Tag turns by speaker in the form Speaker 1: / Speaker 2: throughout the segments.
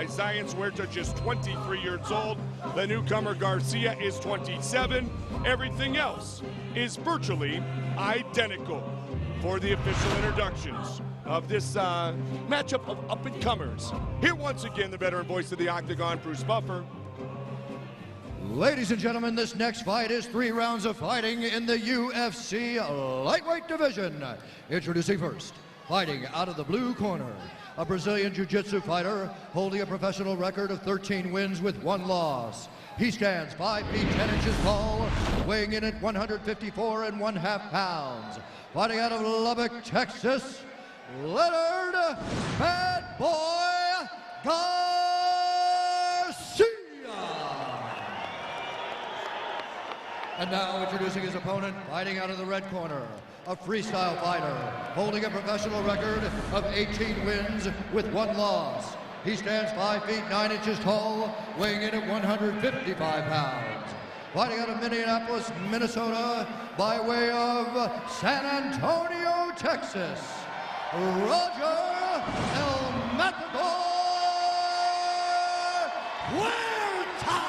Speaker 1: Science Huerta just 23 years old. The newcomer Garcia is 27. Everything else is virtually identical. For the official introductions of this matchup of up-and-comers, here once again the veteran voice of the Octagon, Bruce Buffer.
Speaker 2: Ladies and gentlemen, this next fight is 3 rounds of fighting in the UFC lightweight division. Introducing first, fighting out of the blue corner, a Brazilian Jiu-Jitsu fighter holding a professional record of 13 wins with 1 loss. He stands 5 feet 10 inches tall, weighing in at 154½ pounds. Fighting out of Lubbock, Texas, Leonard Bad Boy Garcia. And now introducing his opponent, fighting out of the red corner, a freestyle fighter holding a professional record of 18 wins with 1 loss. He stands 5 feet 9 inches tall, weighing in at 155 pounds. Fighting out of Minneapolis, Minnesota, by way of San Antonio, Texas, Roger El Matador Huerta.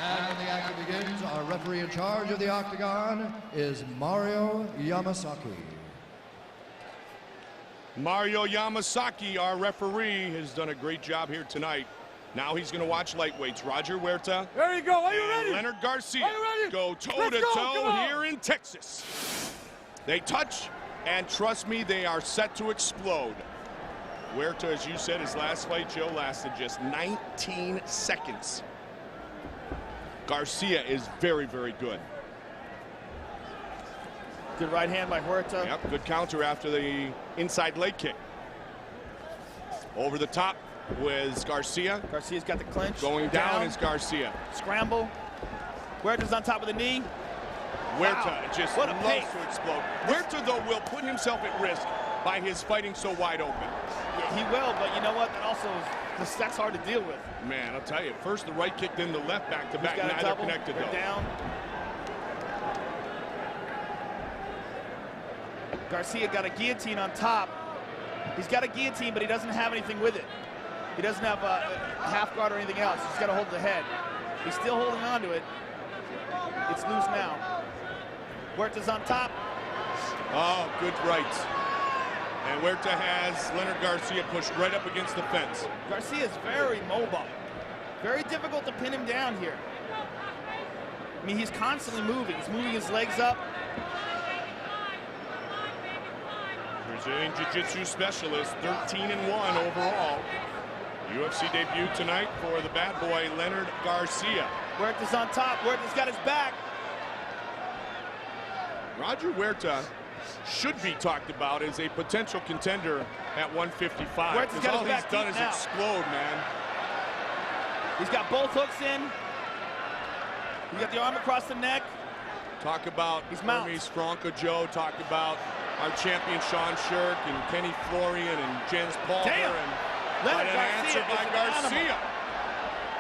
Speaker 2: And when the action begins, our referee in charge of the Octagon is Mario Yamasaki.
Speaker 1: Mario Yamasaki, our referee, has done a great job here tonight. Now he's going to watch lightweights. Roger Huerta.
Speaker 3: There you go. Are you ready?
Speaker 1: Leonard Garcia.
Speaker 3: Are you ready?
Speaker 1: Go toe-to-toe here in Texas. They touch, and trust me, they are set to explode. Huerta, as you said, his last fight, Joe, lasted just 19 seconds. Garcia is very, very good.
Speaker 3: Good right hand by Huerta.
Speaker 1: Yep, good counter after the inside leg kick. Over the top was Garcia.
Speaker 3: Garcia's got the clinch.
Speaker 1: Going down is Garcia.
Speaker 3: Scramble. Huerta's on top of the knee.
Speaker 1: Huerta just
Speaker 3: what a
Speaker 1: loves
Speaker 3: pace.
Speaker 1: to explode. Huerta, though, will put himself at risk by his fighting so wide open.
Speaker 3: Yeah, he will, but you know what? That also is, that's hard to deal with.
Speaker 1: Man, I'll tell you, first the right kick, then the left back-to-back.
Speaker 3: He's got a
Speaker 1: Neither
Speaker 3: double.
Speaker 1: connected,
Speaker 3: They're
Speaker 1: though.
Speaker 3: down. Garcia got a guillotine on top. He's got a guillotine, but he doesn't have anything with it. He doesn't have a half guard or anything else. He's got to hold the head. He's still holding on to it. It's loose now. Huerta's on top.
Speaker 1: Oh, good right. And Huerta has Leonard Garcia pushed right up against the fence.
Speaker 3: Garcia is very mobile. Very difficult to pin him down here. I mean, he's constantly moving. He's moving his legs up.
Speaker 1: Brazilian Jiu-Jitsu specialist, 13-1 overall. UFC debut tonight for the bad boy, Leonard Garcia.
Speaker 3: Huerta's on top. Huerta's got his back.
Speaker 1: Roger Huerta should be talked about as a potential contender at 155.
Speaker 3: Huerta's got
Speaker 1: all
Speaker 3: his
Speaker 1: he's
Speaker 3: back
Speaker 1: done
Speaker 3: deep
Speaker 1: is
Speaker 3: now.
Speaker 1: explode, man.
Speaker 3: He's got both hooks in. He's got the arm across the neck.
Speaker 1: Talk about Hermes Franco Joe. Talk about our champion Sean Shirk and Kenny Florian and Jens Palmer.
Speaker 3: Damn.
Speaker 1: And
Speaker 3: Leonard
Speaker 1: an answer
Speaker 3: Garcia
Speaker 1: by
Speaker 3: is an
Speaker 1: Garcia.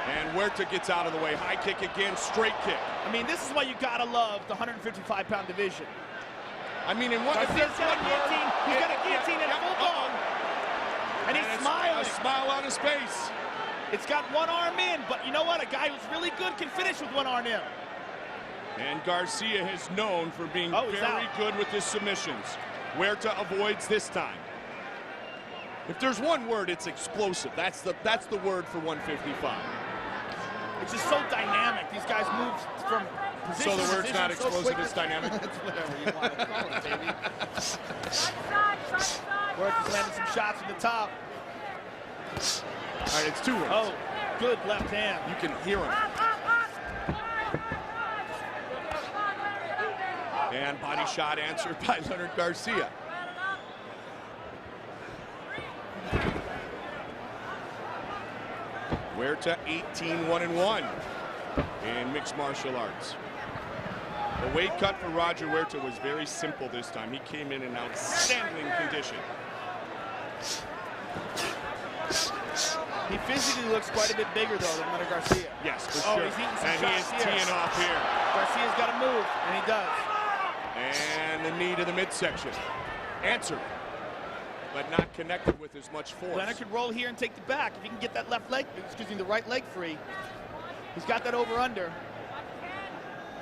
Speaker 1: And Huerta gets out of the way. High kick again, straight kick.
Speaker 3: I mean, this is why you gotta love the 155-pound division.
Speaker 1: I mean, in one
Speaker 3: Garcia's got a guillotine. He's got a guillotine in full blown. And he's smiling.
Speaker 1: A smile on his face.
Speaker 3: It's got one arm in, but you know what? A guy who's really good can finish with one arm in.
Speaker 1: And Garcia is known for being
Speaker 3: he's
Speaker 1: very
Speaker 3: out.
Speaker 1: good with his submissions. Huerta avoids this time. If there's one word, it's explosive. That's the word for 155.
Speaker 3: It's just so dynamic. These guys move from position
Speaker 1: So the
Speaker 3: to
Speaker 1: word's
Speaker 3: position
Speaker 1: not
Speaker 3: so
Speaker 1: explosive,
Speaker 3: quickly.
Speaker 1: it's dynamic.
Speaker 3: It's whatever you want to call it, baby. Huerta's landing some shots from the top.
Speaker 1: All right, it's 2 rounds.
Speaker 3: Oh, good left hand.
Speaker 1: You can hear him. And body shot answered by Leonard Garcia. Huerta 18-1-1 in mixed martial arts. The weight cut for Roger Huerta was very simple this time. He came in outstanding condition.
Speaker 3: He physically looks quite a bit bigger, though, than Leonard Garcia.
Speaker 1: Yes, for
Speaker 3: Oh,
Speaker 1: sure.
Speaker 3: he's eating some
Speaker 1: And he is
Speaker 3: shots here.
Speaker 1: teeing off here.
Speaker 3: Garcia's got to move, and he does.
Speaker 1: And the knee to the midsection. Answer. but not connected with as much force.
Speaker 3: Leonard could roll here and take the back. If he can get that left leg, excuse me, the right leg free. He's got that over-under.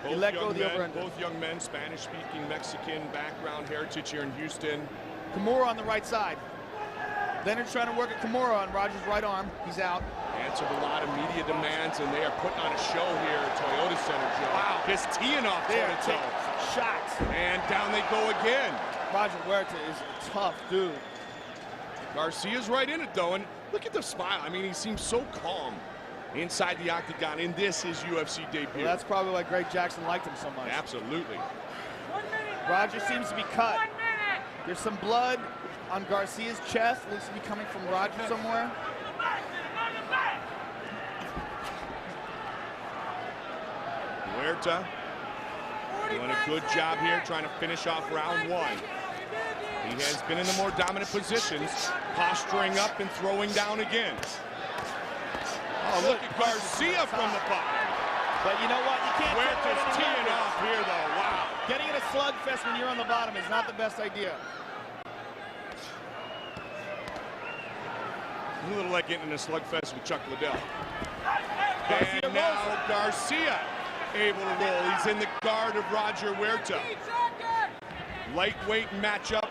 Speaker 3: He let go of the over-under.
Speaker 1: Both young men, Spanish-speaking, Mexican background, heritage here in Houston.
Speaker 3: Kimura on the right side. Leonard's trying to work at Kimura on Rogers' right arm. He's out.
Speaker 1: Answered a lot of media demands, and they are putting on a show here at Toyota Center, Joe. Wow. Just teeing off toe-to-toe.
Speaker 3: Shots.
Speaker 1: And down they go again.
Speaker 3: Roger Huerta is a tough dude.
Speaker 1: Garcia's right in it, though, and look at the smile. I mean, he seems so calm inside the octagon in this, his UFC debut.
Speaker 3: Well, that's probably why Greg Jackson liked him so much.
Speaker 1: Absolutely.
Speaker 3: Roger seems to be cut. There's some blood on Garcia's chest. Looks to be coming from Roger somewhere.
Speaker 1: Huerta doing a good job here, trying to finish off round one. He has been in the more dominant positions, posturing up and throwing down again. Oh, look at Garcia from the bottom.
Speaker 3: But you know what? You can't.
Speaker 1: Huerta's teeing off here, though. Wow.
Speaker 3: Getting in a slugfest when you're on the bottom is not the best idea.
Speaker 1: A little like getting in a slugfest with Chuck Liddell. And now Garcia able to roll. He's in the guard of Roger Huerta. Lightweight matchup.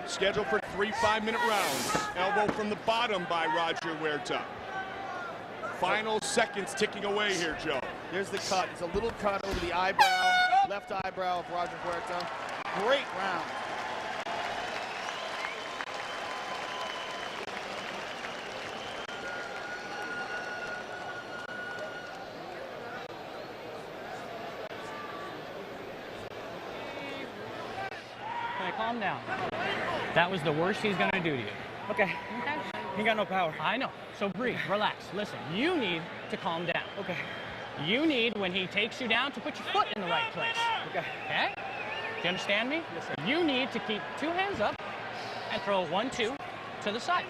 Speaker 1: Scheduled for 3 5-minute rounds. Elbow from the bottom by Roger Huerta. Final seconds ticking away here, Joe.
Speaker 3: Here's the cut. It's a little cut over the eyebrow, left eyebrow of Roger Huerta. Great round.
Speaker 4: Calm down. That was the worst he's gonna do to you. Okay. He got no power. I know. So breathe, relax. Listen, you need to calm down. Okay. You need, when he takes you down, to put your foot in the right place. Okay. Okay? Do you understand me? Yes, sir. You need to keep 2 hands up and throw 1-2 to the side.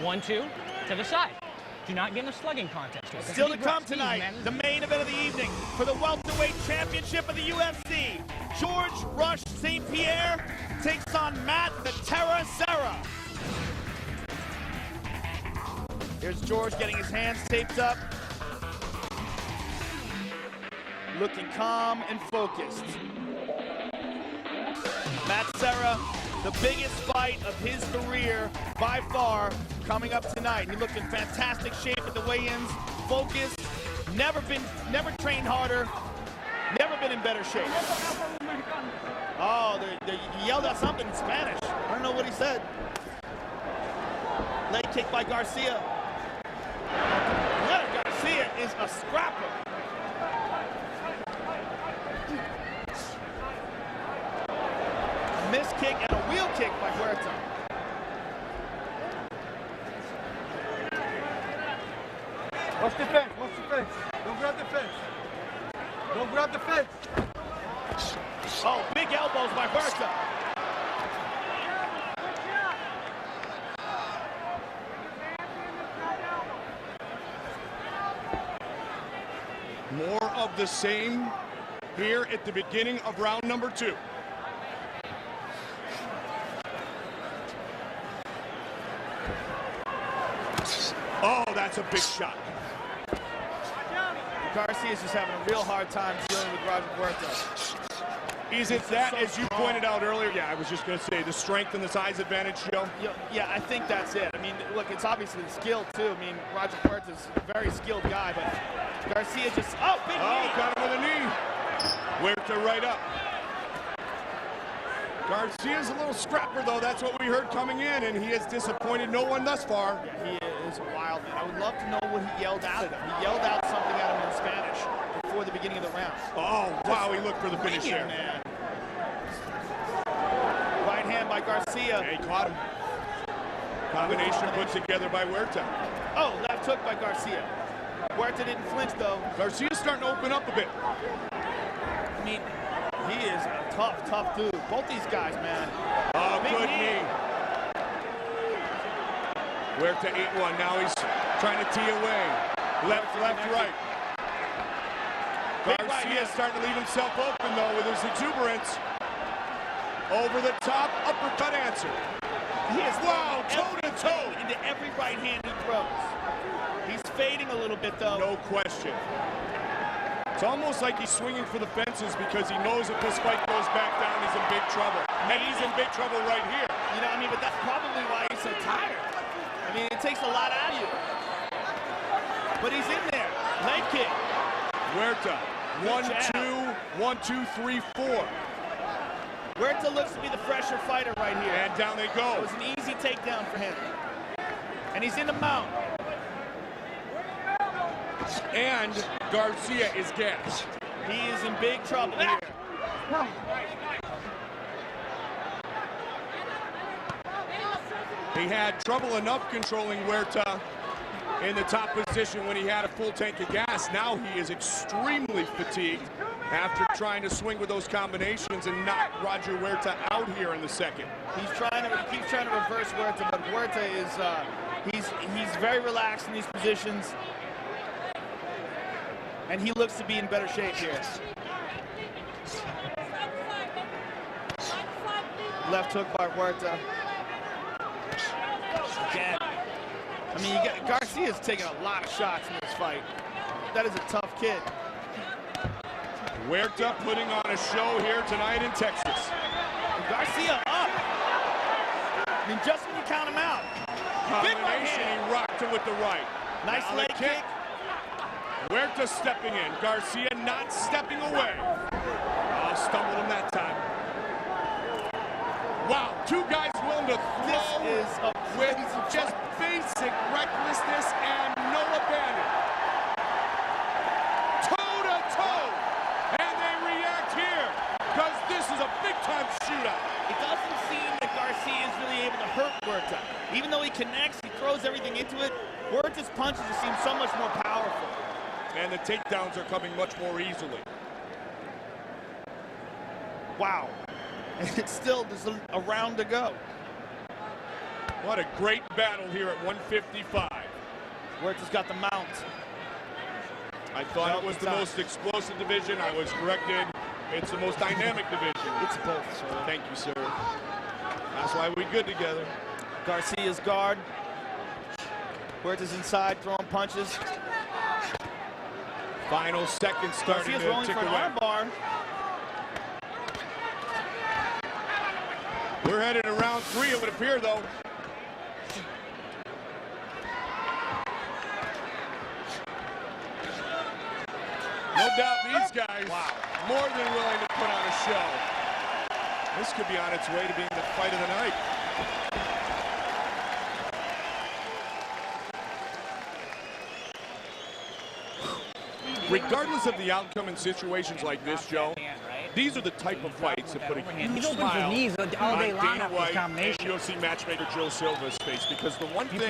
Speaker 4: 1-2 to the side. Do not get in a slugging contest. Okay?
Speaker 3: Still to come tonight, the main event of the evening for the welterweight championship of the UFC. George Rush St. Pierre takes on Matt the Terra Serra. Here's George getting his hands taped up. Looking calm and focused. Matt Serra, the biggest fight of his career by far, coming up tonight. He looked in fantastic shape at the weigh-ins, focused, never trained harder, never been in better shape. Oh, they yelled out something in Spanish. I don't know what he said. Leg kick by Garcia. Leonard Garcia is a scrapper. A missed kick and a wheel kick by Huerta.
Speaker 5: Watch the fence, watch the fence. Don't grab the fence. Don't grab the fence.
Speaker 3: Oh, big elbows by Huerta.
Speaker 1: More of the same here at the beginning of round number 2. Oh, that's a big shot.
Speaker 3: Garcia's just having a real hard time dealing with Roger Huerta.
Speaker 1: Is it that, as you pointed out earlier? Yeah, I was just going to say, the strength and the size advantage, Joe?
Speaker 3: Yeah, I think that's it. I mean, look, it's obviously the skill, too. I mean, Roger Huerta's a very skilled guy, but Garcia just, oh, big knee.
Speaker 1: Got him with a knee. Huerta right up. Garcia's a little scrapper, though. That's what we heard coming in, and he has disappointed no one thus far.
Speaker 3: Yeah, he is a wild man. I would love to know what he yelled out at him. He yelled out something at him in Spanish before the beginning of the round.
Speaker 1: Oh, wow, he looked for the finish there.
Speaker 3: Man. Right hand by Garcia.
Speaker 1: Yeah, he caught him. Combination put together by Huerta.
Speaker 3: Oh, left hook by Garcia. Huerta didn't flinch, though.
Speaker 1: Garcia's starting to open up a bit.
Speaker 3: I mean, he is a tough dude. Both these guys, man.
Speaker 1: Oh, good knee. Huerta 8-1. Now he's trying to tee away. Left, right. Garcia is starting to leave himself open, though, with his exuberance. Over the top, uppercut answer.
Speaker 3: He is
Speaker 1: toe-to-toe
Speaker 3: into every right hand he throws. He's fading a little bit, though.
Speaker 1: No question. It's almost like he's swinging for the fences because he knows if this fight goes back down, he's in big trouble. And he's in big trouble right here.
Speaker 3: You know, I mean, but that's probably why he's so tired. I mean, it takes a lot out of you. But he's in there. Leg kick.
Speaker 1: Huerta. 1, 2, 3, 4.
Speaker 3: Huerta looks to be the fresher fighter right here.
Speaker 1: And down they go.
Speaker 3: It was an easy takedown for him. And he's in the mount.
Speaker 1: And Garcia is gassed.
Speaker 3: He is in big trouble here.
Speaker 1: He had trouble enough controlling Huerta in the top position when he had a full tank of gas. Now he is extremely fatigued after trying to swing with those combinations and knock Roger Huerta out here in the second.
Speaker 3: He keeps trying to reverse Huerta, but Huerta is he's very relaxed in these positions. And he looks to be in better shape here. Left hook by Huerta. Again. I mean, Garcia's taking a lot of shots in this fight. That is a tough kid.
Speaker 1: Huerta putting on a show here tonight in Texas.
Speaker 3: And Garcia up. I mean, just when you count him out. Big right hand.
Speaker 1: He rocked him with the right.
Speaker 3: Nice leg kick.
Speaker 1: Huerta stepping in. Garcia not stepping away. Oh, stumbled him that time. Wow, two guys willing to throw with just basic recklessness and no abandon. Toe-to-toe. And they react here because this is a big-time shootout.
Speaker 3: It doesn't seem that Garcia is really able to hurt Huerta. Even though he connects, he throws everything into it. Huerta's punches just seem so much more powerful.
Speaker 1: And the takedowns are coming much more easily.
Speaker 3: Wow. And it's still, there's a round to go.
Speaker 1: What a great battle here at 155.
Speaker 3: Huerta's got the mount.
Speaker 1: I thought it was the most explosive division. I was corrected. It's the most dynamic division.
Speaker 3: It's both, sir.
Speaker 1: Thank you, sir. That's why we're good together.
Speaker 3: Garcia's guard. Huerta's inside, throwing punches.
Speaker 1: Final second starting
Speaker 3: Garcia's
Speaker 1: to
Speaker 3: rolling
Speaker 1: tick
Speaker 3: for an
Speaker 1: away.
Speaker 3: armbar.
Speaker 1: We're headed to round 3, it would appear, though. No doubt these guys more than willing to put on a show. This could be on its way to being the fight of the night. Regardless of the outcome in situations like this, Joe, these are the type of fights that put a huge smile on Dana White and UFC matchmaker Joe Silva's face, because the one thing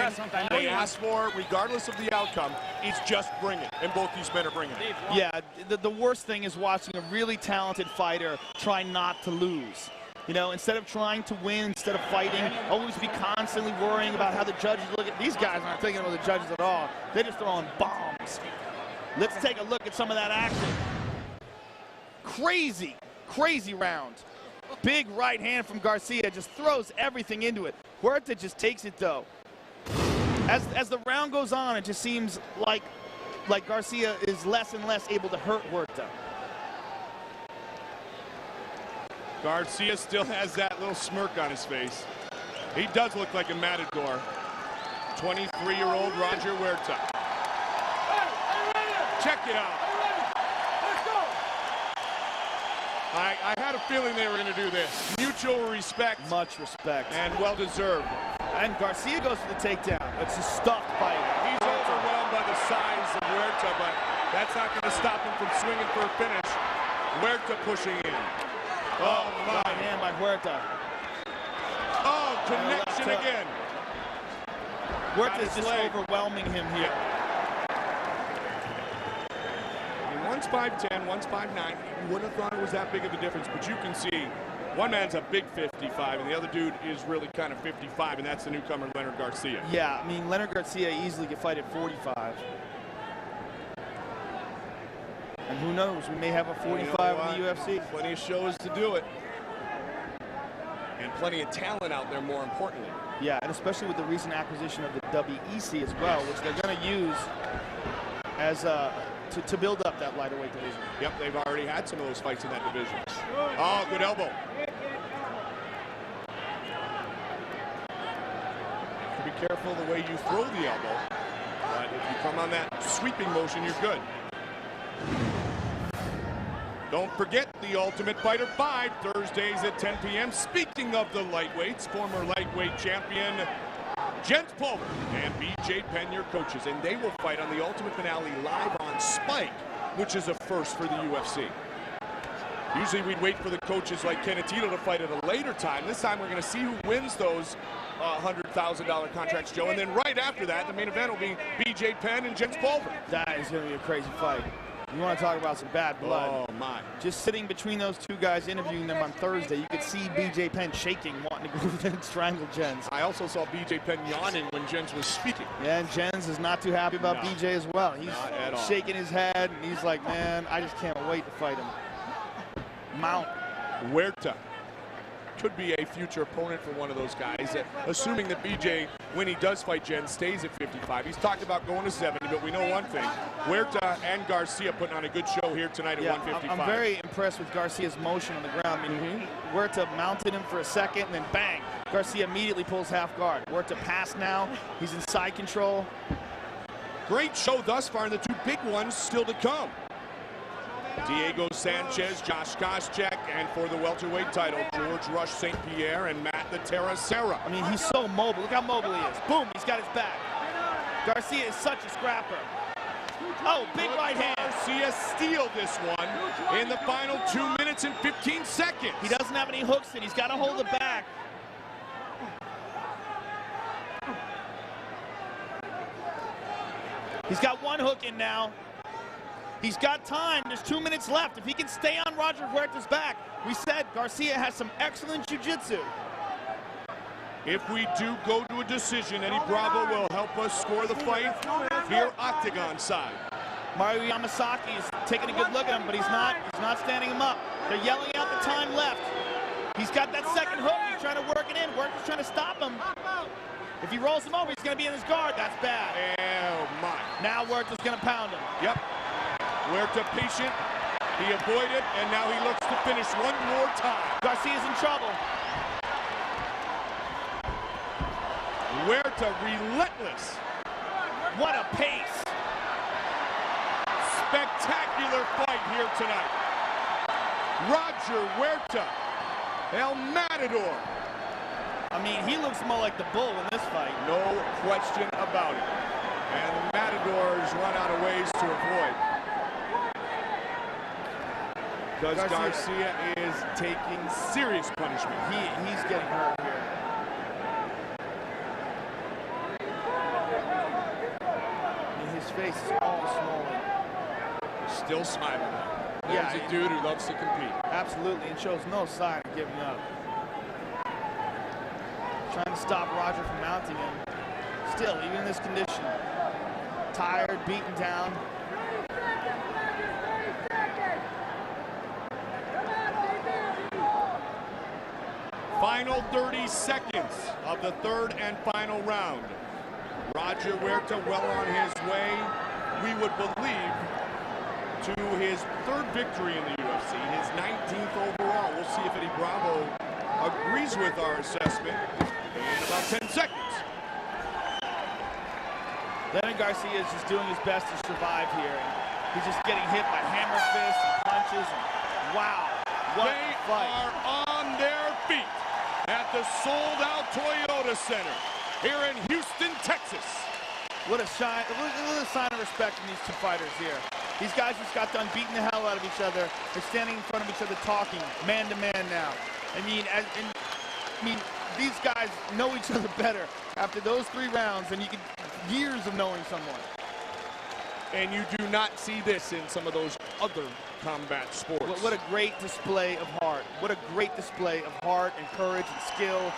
Speaker 1: they ask for, regardless of the outcome, is just bring it, and both these men are bringing it.
Speaker 3: Yeah, the worst thing is watching a really talented fighter try not to lose. You know, instead of trying to win, instead of fighting, always be constantly worrying about how the judges look at. These guys aren't thinking about the judges at all. They're just throwing bombs. Let's take a look at some of that action. Crazy, crazy round. Big right hand from Garcia, just throws everything into it. Huerta just takes it, though. As the round goes on, it just seems like Garcia is less and less able to hurt Huerta.
Speaker 1: Garcia still has that little smirk on his face. He does look like a matador. 23-year-old Roger Huerta. Check it out.
Speaker 5: Let's go.
Speaker 1: I had a feeling they were going to do this. Mutual respect.
Speaker 3: Much respect.
Speaker 1: And well-deserved.
Speaker 3: And Garcia goes for the takedown. It's a stuffed fight.
Speaker 1: He's overwhelmed by the size of Huerta, but that's not going to stop him from swinging for a finish. Huerta pushing in. Oh, my.
Speaker 3: Right hand by Huerta.
Speaker 1: Oh, connection again.
Speaker 3: Huerta's just overwhelming him here.
Speaker 1: One's 5'10", one's 5'9". You wouldn't have thought it was that big of a difference, but you can see one man's a big 55, and the other dude is really kind of 55, and that's the newcomer, Leonard Garcia.
Speaker 3: Yeah, I mean, Leonard Garcia easily could fight at 45. And who knows, we may have a 45 in the UFC.
Speaker 1: Plenty of shows to do it. And plenty of talent out there, more importantly.
Speaker 3: Yeah, and especially with the recent acquisition of the WEC as well, which they're going to use as to build up that lighter weight division.
Speaker 1: Yep, they've already had some of those fights in that division. Oh, good elbow. Be careful the way you throw the elbow, but if you come on that sweeping motion, you're good. Don't forget the Ultimate Fighter 5, Thursdays at 10 p.m. Speaking of the lightweights, former lightweight champion Jens Pulver and BJ Penn, your coaches, and they will fight on the Ultimate Finale live on Spike, which is a first for the UFC. Usually we'd wait for the coaches like Kenatito to fight at a later time. This time we're going to see who wins those $100,000 contracts, Joe, and then right after that, the main event will be BJ Penn and Jens Pulver.
Speaker 3: That is going to be a crazy fight. You want to talk about some bad blood.
Speaker 1: Oh, my.
Speaker 3: Just sitting between those two guys, interviewing them on Thursday, you could see BJ Penn shaking, wanting to go over and strangle Jens.
Speaker 1: I also saw BJ Penn yawning when Jens was speaking.
Speaker 3: Yeah, and Jens is not too happy about BJ as well. He's shaking his head, and he's like, man, I just can't wait to fight him. Mount.
Speaker 1: Huerta could be a future opponent for one of those guys, assuming that BJ, when he does fight Jens, stays at 55. He's talked about going to 70, but we know one thing. Huerta and Garcia putting on a good show here tonight at 155.
Speaker 3: I'm very impressed with Garcia's motion on the ground. I mean, Huerta mounted him for a second, and then bang, Garcia immediately pulls half guard. Huerta passed now. He's in side control.
Speaker 1: Great show thus far, and the two big ones still to come. Diego Sanchez, Josh Koscheck, and for the welterweight title, George Rush St. Pierre and Matt the Terra Serra.
Speaker 3: I mean, he's so mobile. Look how mobile he is. Boom, he's got his back. Garcia is such a scrapper. Oh, big right hand.
Speaker 1: Garcia steal this one in the final 2 minutes and 15 seconds.
Speaker 3: He doesn't have any hooks in. He's got to hold the back. He's got one hook in now. He's got time. There's 2 minutes left. If he can stay on Roger Huerta's back, we said Garcia has some excellent jiu-jitsu.
Speaker 1: If we do go to a decision, Eddie Bravo will help us score the fight here, octagon side.
Speaker 3: Mario Yamasaki is taking a good look at him, but he's not standing him up. They're yelling out the time left. He's got that second hook. He's trying to work it in. Huerta's trying to stop him. If he rolls him over, he's going to be in his guard. That's bad.
Speaker 1: Oh, my.
Speaker 3: Now Huerta's going to pound him.
Speaker 1: Yep. Huerta patient, he avoided, and now he looks to finish one more time.
Speaker 3: Garcia's in trouble.
Speaker 1: Huerta relentless.
Speaker 3: What a pace.
Speaker 1: Spectacular fight here tonight. Roger Huerta, El Matador.
Speaker 3: I mean, he looks more like the bull in this fight.
Speaker 1: No question about it. And the Matadors run out of ways to avoid. Because Garcia is taking serious punishment.
Speaker 3: He's getting hurt here. And his face is all swollen.
Speaker 1: Still smiling.
Speaker 3: Yeah,
Speaker 1: He's a dude who loves to compete.
Speaker 3: Absolutely, and shows no sign of giving up. Trying to stop Roger from mounting him. Still, even in this condition. Tired, beaten down.
Speaker 1: Final 30 seconds of the third and final round. Roger Huerta well on his way, we would believe, to his third victory in the UFC, his 19th overall. We'll see if Eddie Bravo agrees with our assessment in about 10 seconds.
Speaker 3: Leonard Garcia is just doing his best to survive here. He's just getting hit by hammer fists and punches. And wow, what
Speaker 1: they
Speaker 3: a fight.
Speaker 1: are on their feet at the sold-out Toyota Center here in Houston, Texas.
Speaker 3: What a sign of respect in these two fighters here. These guys just got done beating the hell out of each other. They're standing in front of each other talking, man to man now. I mean, these guys know each other better after those 3 rounds than you could years of knowing someone.
Speaker 1: And you do not see this in some of those other combat sports.
Speaker 3: What a great display of heart. What a great display of heart and courage and skill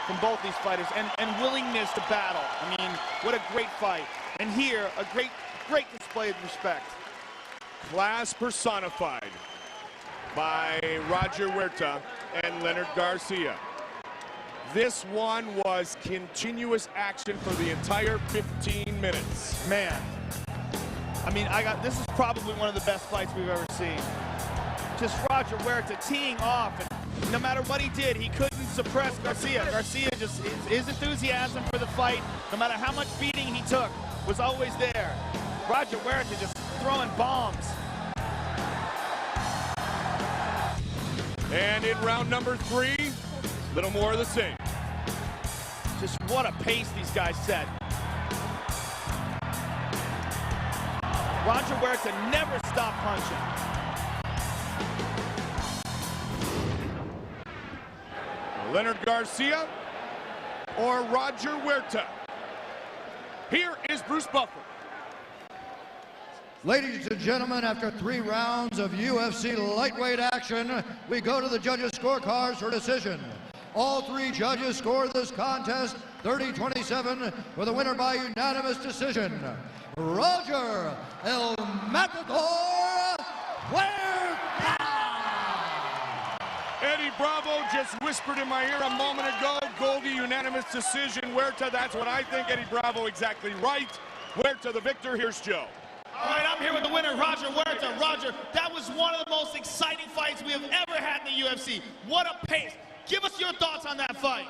Speaker 3: from both these fighters and willingness to battle. I mean, what a great fight. And here, a great display of respect.
Speaker 1: Class personified by Roger Huerta and Leonard Garcia. This one was continuous action for the entire 15 minutes.
Speaker 3: Man, I mean, this is probably one of the best fights we've ever seen. Just Roger Huerta teeing off, and no matter what he did, he couldn't suppress Garcia. Garcia just, his enthusiasm for the fight, no matter how much beating he took, was always there. Roger Huerta just throwing bombs.
Speaker 1: And in round number 3, a little more of the same.
Speaker 3: Just what a pace these guys set. Roger Huerta never stopped punching.
Speaker 1: Leonard Garcia or Roger Huerta. Here is Bruce Buffer.
Speaker 2: Ladies and gentlemen, after 3 rounds of UFC lightweight action, we go to the judges' scorecards for decision. All 3 judges scored this contest 30-27 for the winner by unanimous decision. Roger El Matador Huerta!
Speaker 1: Eddie Bravo just whispered in my ear a moment ago, Goldie, unanimous decision. Huerta, that's what I think. Eddie Bravo exactly right. Huerta the victor. Here's Joe.
Speaker 6: All right, I'm here with the winner, Roger Huerta. Roger, that was one of the most exciting fights we have ever had in the UFC. What a pace. Give us your thoughts on that fight.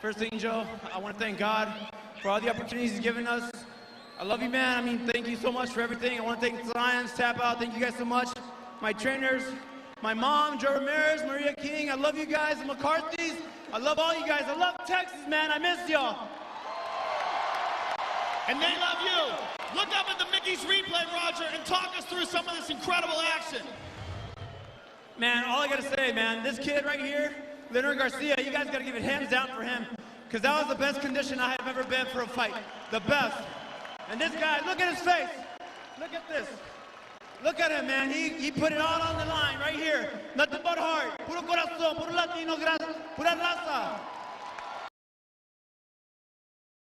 Speaker 7: First thing, Joe, I want to thank God for all the opportunities He's given us. I love you, man. I mean, thank you so much for everything. I want to thank Science, Tap Out. Thank you guys so much. My trainers, my mom, Joe Ramirez, Maria King. I love you guys. The McCarthy's. I love all you guys. I love Texas, man. I miss y'all.
Speaker 6: And they love you. Look up at the Mickey's replay, Roger, and talk us through some of this incredible action.
Speaker 7: Man, all I got to say, man, this kid right here, Leonard Garcia, you guys got to give it hands down for him, because that was the best condition I have ever been for a fight. The best. And this guy, look at his face. Look at this. Look at him, man. He put it all on the line right here. Nothing but heart. Puro corazón, puro latino, pura raza.